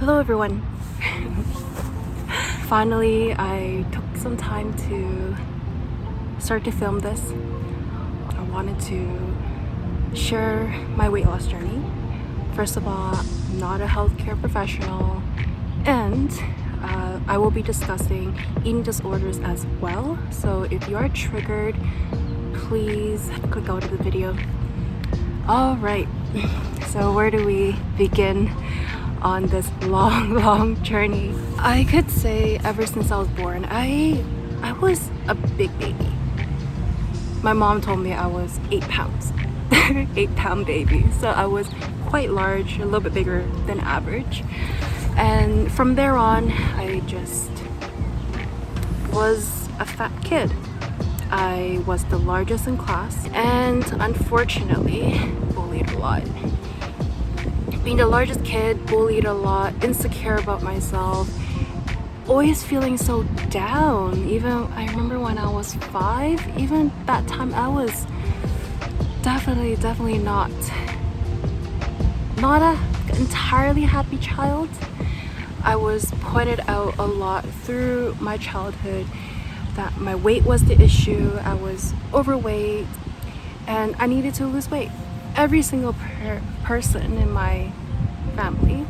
Hello everyone. Finally, I took some time to start to film this. I wanted to share my weight loss journey. First of all, I'm not a healthcare professional, and I will be discussing eating disorders as well. So if you are triggered, please click out of the video. Alright, so where do we begin on this long journey? I could say ever since I was born, I was a big baby. My mom told me I was 8 pounds, 8-pound baby. So I was quite large, a little bit bigger than average. And from there on, I just was a fat kid. I was the largest in class and unfortunately bullied a lot. Being the largest kid, bullied a lot, insecure about myself, always feeling so down. Even I remember when I was 5, even that time I was definitely not a entirely happy child. I was pointed out a lot through my childhood that my weight was the issue. I was overweight and I needed to lose weight. Every single person in my family,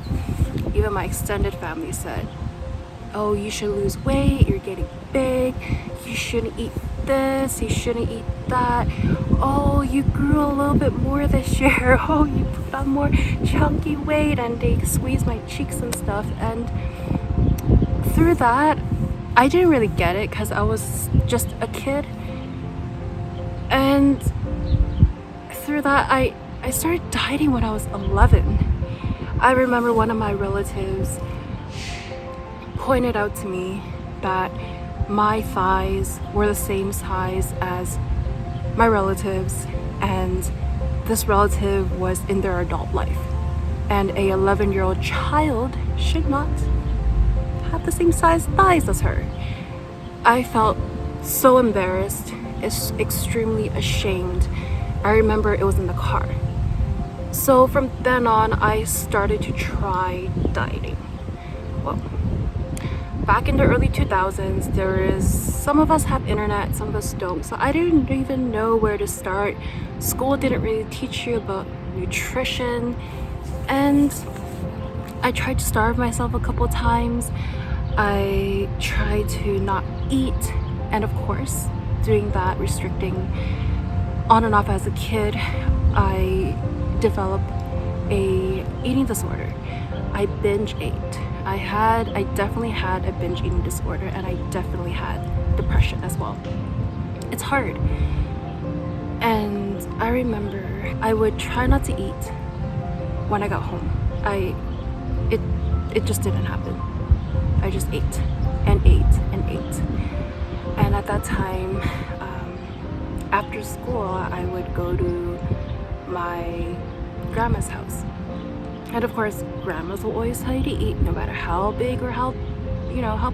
even my extended family, said, oh, you should lose weight, you're getting big, you shouldn't eat this, you shouldn't eat that, oh, you grew a little bit more this year, oh, you put on more chunky weight, and they squeezed my cheeks and stuff. And through that, I didn't really get it because I was just a kid. And through that, I started dieting when I was 11. I remember one of my relatives pointed out to me that my thighs were the same size as my relatives, and this relative was in their adult life, and a 11-year-old child should not have the same size thighs as her. I felt so embarrassed, extremely ashamed. I remember it was in the car. So from then on, I started to try dieting. Well, back in the early 2000s, some of us have internet, some of us don't. So I didn't even know where to start. School didn't really teach you about nutrition. And I tried to starve myself a couple times. I tried to not eat. And of course, doing that, restricting on and off as a kid, I developed a eating disorder. I binge ate. I definitely had a binge eating disorder, and I definitely had depression as well. It's hard. And I remember I would try not to eat when I got home. It just didn't happen. I just ate and ate and ate. And at that time, after school, I would go to my grandma's house. And of course, grandmas will always tell you to eat, no matter how big or how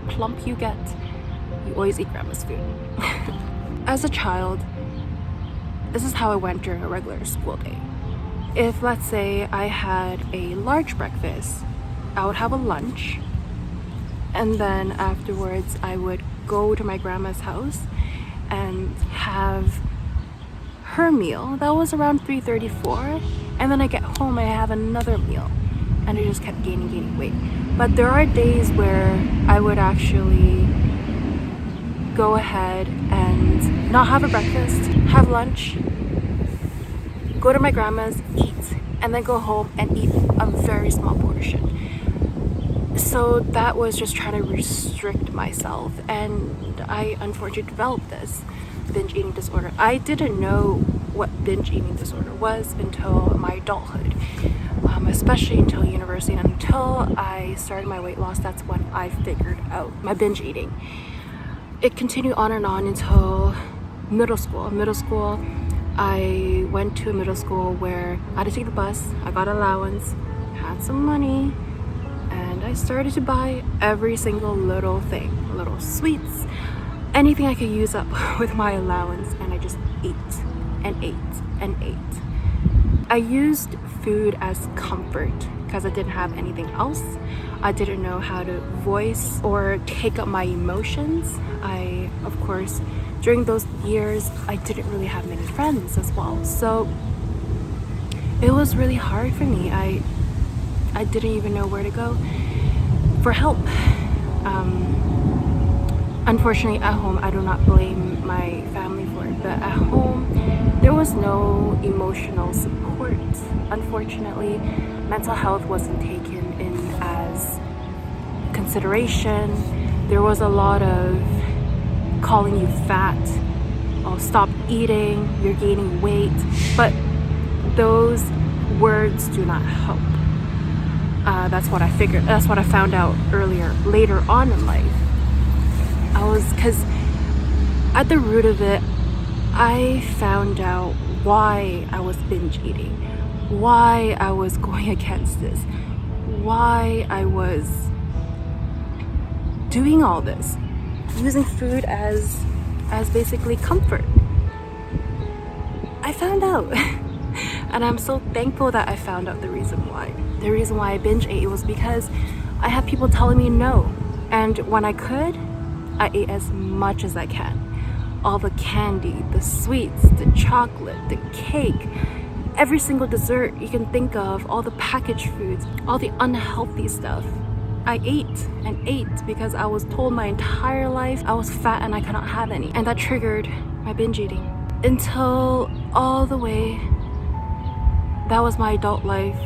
plump you get. You always eat grandma's food. As a child, this is how I went during a regular school day. If, let's say, I had a large breakfast, I would have a lunch, and then afterwards I would go to my grandma's house and have her meal. That was around 3:34, and then I get home, I have another meal, and I just kept gaining weight. But there are days where I would actually go ahead and not have a breakfast, have lunch, go to my grandma's, eat, and then go home and eat a very small portion. So that was just trying to restrict myself, and I unfortunately developed this binge eating disorder. I didn't know what binge eating disorder was until my adulthood, especially until university, and until I started my weight loss. That's when I figured out my binge eating. It continued on and on until middle school. I went to a middle school where I had to take the bus. I got allowance, had some money, and I started to buy every single little thing, little sweets, anything I could use up with my allowance, and I just ate and ate and ate. I used food as comfort because I didn't have anything else. I didn't know how to voice or take up my emotions. Of course, during those years, I didn't really have many friends as well. So it was really hard for me. I didn't even know where to go for help. Unfortunately, at home, I do not blame my family for it, but at home, there was no emotional support. Unfortunately, mental health wasn't taken in as consideration. There was a lot of calling you fat, oh, stop eating, you're gaining weight, but those words do not help. That's what I figured. That's what I found out later on in life. Because at the root of it, I found out why I was binge eating, why I was going against this, why I was doing all this, using food as basically comfort. I found out. And I'm so thankful that I found out the reason why. The reason why I binge ate was because I had people telling me no. And when I could, I ate as much as I can. All the candy, the sweets, the chocolate, the cake, every single dessert you can think of, all the packaged foods, all the unhealthy stuff. I ate and ate because I was told my entire life I was fat and I could not have any. And that triggered my binge eating. Until all the way, that was my adult life.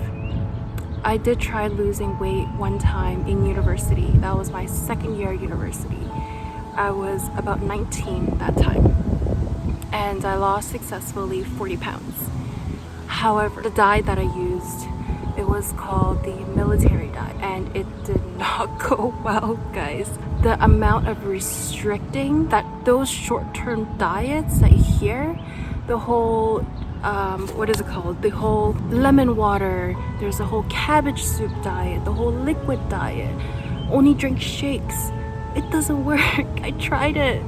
I did try losing weight one time in university. That was my second year at university. I was about 19 that time, and I lost successfully 40 pounds. However, the diet that I used, it was called the military diet, and it did not go well, guys. The amount of restricting that those short-term diets that you hear, the whole what is it called? The whole lemon water, there's a whole cabbage soup diet, the whole liquid diet, only drink shakes. It doesn't work. I tried it.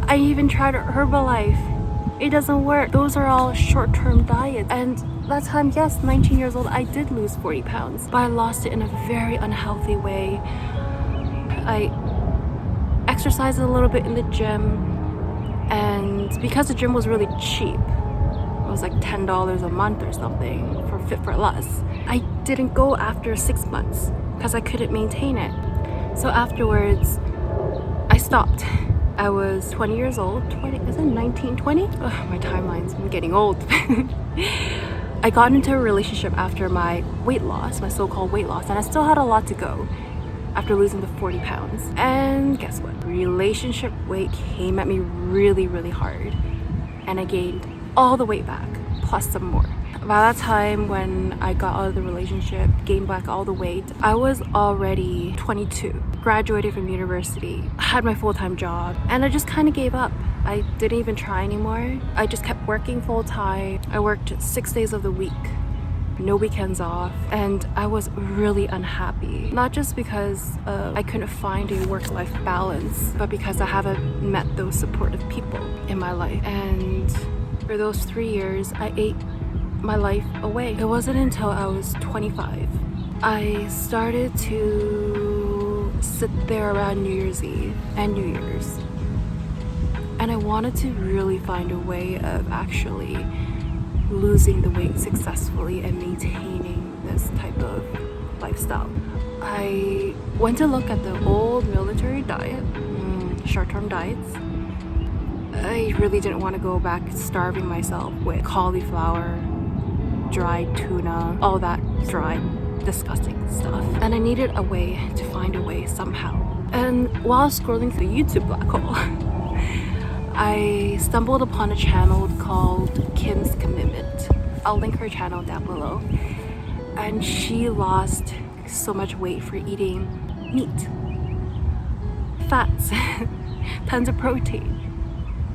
I even tried Herbalife. It doesn't work. Those are all short-term diets. And that time, yes, 19 years old, I did lose 40 pounds, but I lost it in a very unhealthy way. I exercised a little bit in the gym, and because the gym was really cheap, it was like $10 a month or something for Fit for Less, I didn't go after 6 months because I couldn't maintain it. So afterwards, I stopped. I was 20 years old. 20, is it 19, 20? Oh, my timeline's getting old. I got into a relationship after my weight loss, my so-called weight loss, and I still had a lot to go after losing the 40 pounds. And guess what? Relationship weight came at me really, really hard. And I gained all the weight back, plus some more. By that time, when I got out of the relationship, gained back all the weight, I was already 22, graduated from university, had my full-time job, and I just kind of gave up. I didn't even try anymore. I just kept working full-time. I worked 6 days of the week, no weekends off, and I was really unhappy. Not just because I couldn't find a work-life balance, but because I haven't met those supportive people in my life. And for those 3 years, I ate my life away. It wasn't until I was 25 I started to sit there around New Year's Eve and New Year's, and I wanted to really find a way of actually losing the weight successfully and maintaining this type of lifestyle. I went to look at the old military diet, short-term diets. I really didn't want to go back starving myself with cauliflower, dried tuna, all that dry, disgusting stuff. And I needed a way to find a way somehow. And while scrolling through the YouTube black hole, I stumbled upon a channel called Kim's Commitment. I'll link her channel down below. And she lost so much weight for eating meat, fats, tons of protein.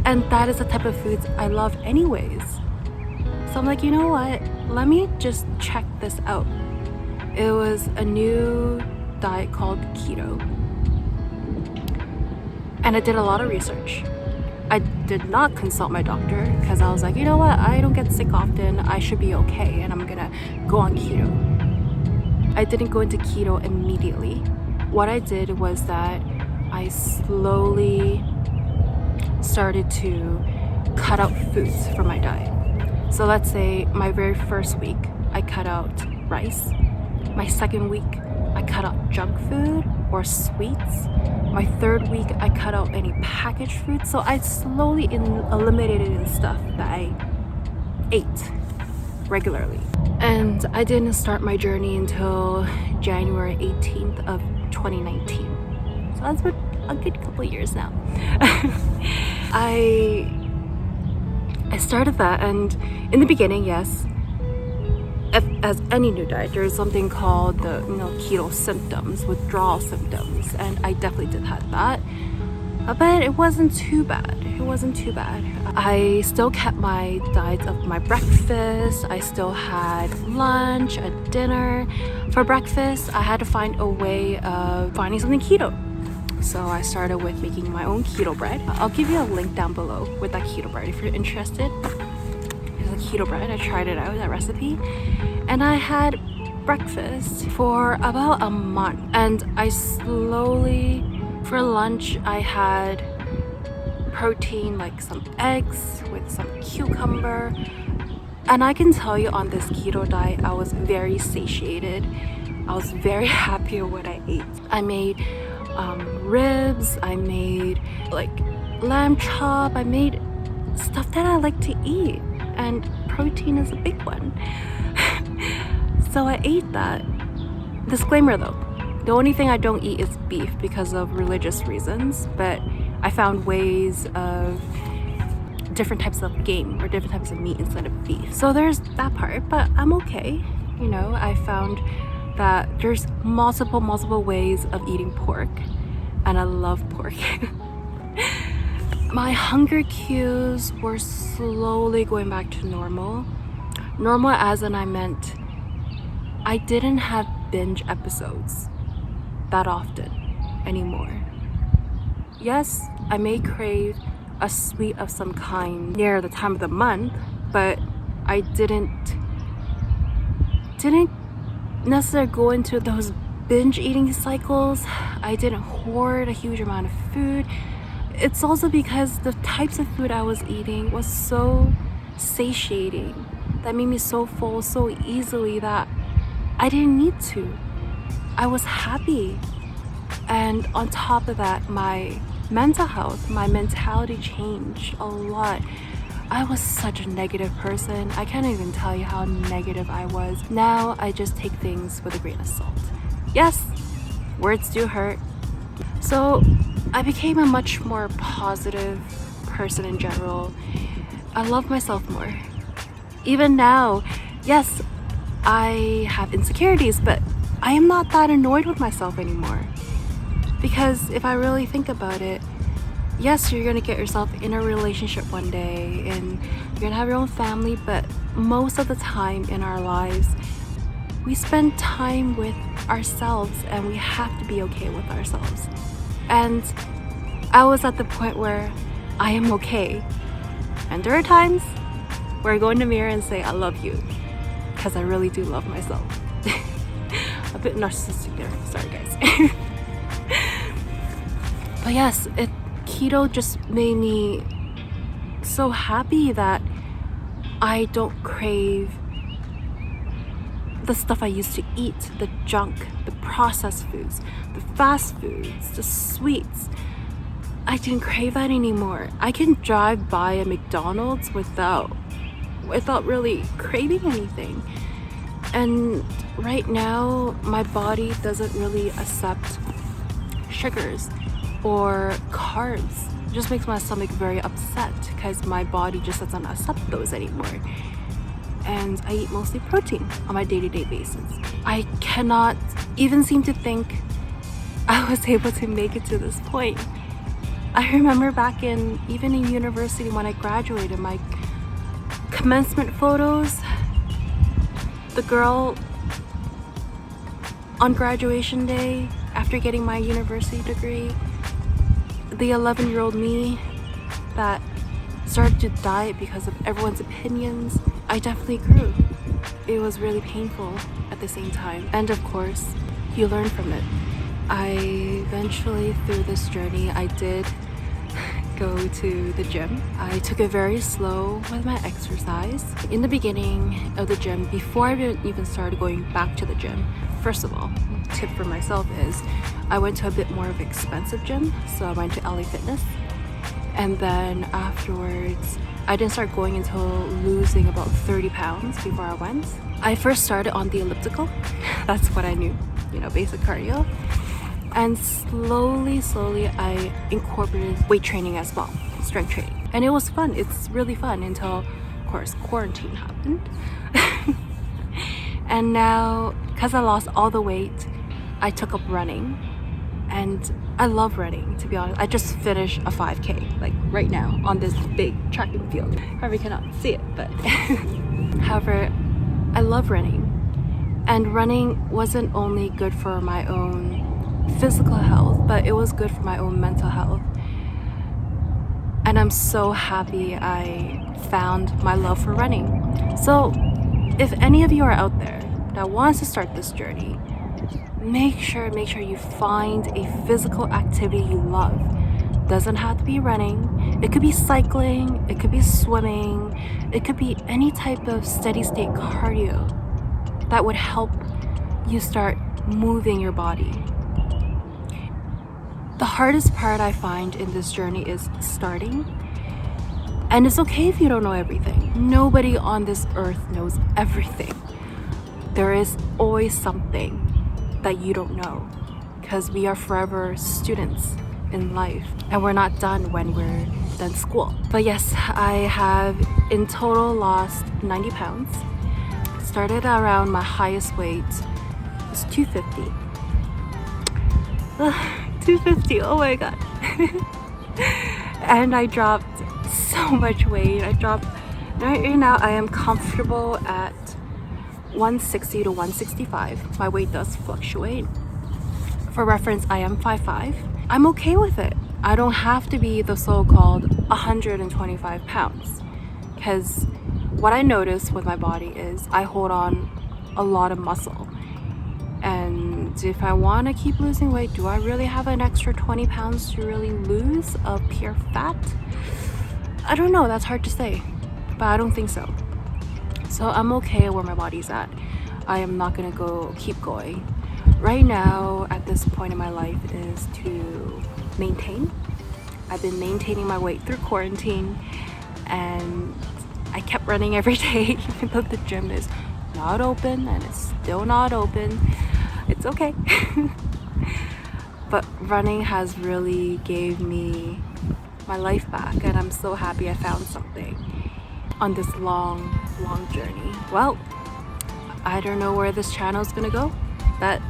And that is the type of foods I love anyways. So I'm like, you know what? Let me just check this out. It was a new diet called keto. And I did a lot of research. I did not consult my doctor because I was like, you know what? I don't get sick often. I should be okay, and I'm gonna go on keto. I didn't go into keto immediately. What I did was that I slowly started to cut out foods from my diet. So let's say my very first week, I cut out rice. My second week, I cut out junk food or sweets. My third week, I cut out any packaged food. So I slowly eliminated stuff that I ate regularly. And I didn't start my journey until January 18th of 2019. So that's been a good couple years now. I started that, and in the beginning, yes, as any new diet, there's something called the keto symptoms, withdrawal symptoms, and I definitely did have that. But it wasn't too bad. I still kept my diet of my breakfast. I still had lunch, a dinner. For breakfast, I had to find a way of finding something keto. So I started with making my own keto bread. I'll give you a link down below with that keto bread if you're interested. It's a keto bread. I tried it out, that recipe. And I had breakfast for about a month. And I slowly, for lunch, I had protein, like some eggs with some cucumber. And I can tell you on this keto diet, I was very satiated. I was very happy with what I ate. I made ribs, I made like lamb chop, I made stuff that I like to eat, and protein is a big one. So I ate that. Disclaimer though, the only thing I don't eat is beef because of religious reasons, but I found ways of different types of game or different types of meat instead of beef. So there's that part, but I'm okay. I found that there's multiple ways of eating pork, and I love pork. My hunger cues were slowly going back to normal. Normal as in I meant I didn't have binge episodes that often anymore. Yes, I may crave a sweet of some kind near the time of the month, but I didn't necessarily go into those binge eating cycles. I didn't hoard a huge amount of food. It's also because the types of food I was eating was so satiating, that made me so full so easily that I didn't need to. I was happy. And on top of that, my mental health, my mentality changed a lot. I was such a negative person. I can't even tell you how negative I was. Now I just take things with a grain of salt. Yes, words do hurt. So I became a much more positive person in general. I love myself more. Even now, yes, I have insecurities, but I am not that annoyed with myself anymore. Because if I really think about it, yes, you're gonna get yourself in a relationship one day and you're gonna have your own family, but most of the time in our lives, we spend time with ourselves and we have to be okay with ourselves. And I was at the point where I am okay. And there are times where I go in the mirror and say, I love you. Because I really do love myself. A bit narcissistic there, sorry guys. But yes, keto just made me so happy that I don't crave the stuff I used to eat, the junk, the processed foods, the fast foods, the sweets. I didn't crave that anymore. I can drive by a McDonald's without really craving anything. And right now, my body doesn't really accept sugars or carbs. It just makes my stomach very upset because my body just doesn't accept those anymore. And I eat mostly protein on my day-to-day basis. I cannot even seem to think I was able to make it to this point. I remember back even in university when I graduated, my commencement photos, the girl on graduation day after getting my university degree, the 11-year-old me that started to diet because of everyone's opinions, I definitely grew. it was really painful at the same time. And of course, you learn from it. I eventually, through this journey, I did go to the gym. I took it very slow with my exercise. In the beginning of the gym, before I even started going back to the gym, first of all, tip for myself is I went to a bit more of an expensive gym. So I went to LA Fitness. And then afterwards, I didn't start going until losing about 30 pounds before I went. I first started on the elliptical. That's what I knew, basic cardio. And slowly, I incorporated weight training as well, strength training. And it was fun. It's really fun until, of course, quarantine happened. And now, because I lost all the weight, I took up running. And I love running, to be honest. I just finished a 5K, like right now, on this big tracking field. Probably cannot see it, but however, I love running. And running wasn't only good for my own physical health, but it was good for my own mental health. And I'm so happy I found my love for running. So if any of you are out there that wants to start this journey, make sure you find a physical activity you love. Doesn't have to be running. It could be cycling, it could be swimming, it could be any type of steady state cardio that would help you start moving your body. The hardest part I find in this journey is starting. And it's okay if you don't know everything. Nobody on this earth knows everything. There is always something that you don't know, because we are forever students in life and we're not done when we're done school. But yes, I have in total lost 90 pounds. Started around my highest weight is 250. 250, oh my god. And I dropped so much weight. Right now I am comfortable at 160 to 165. My weight does fluctuate. For reference, I am 5'5". I'm okay with it. I don't have to be the so-called 125 pounds, because what I notice with my body is I hold on a lot of muscle. And if I want to keep losing weight, do I really have an extra 20 pounds to really lose of pure fat? I don't know, that's hard to say, but I don't think so. So I'm okay where my body's at. I am not gonna keep going. Right now, at this point in my life, is to maintain. I've been maintaining my weight through quarantine, and I kept running every day, even though the gym is not open, and it's still not open. It's okay. But running has really gave me my life back, and I'm so happy I found something on this long journey. Well, I don't know where this channel is gonna go, but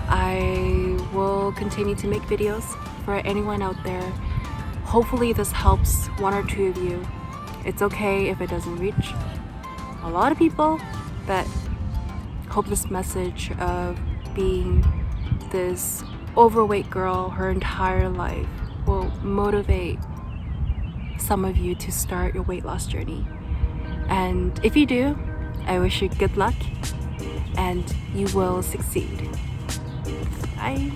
I will continue to make videos for anyone out there. Hopefully this helps one or two of you. It's okay if it doesn't reach a lot of people, but hope this message of being this overweight girl her entire life will motivate some of you to start your weight loss journey. And if you do, I wish you good luck and you will succeed. Bye.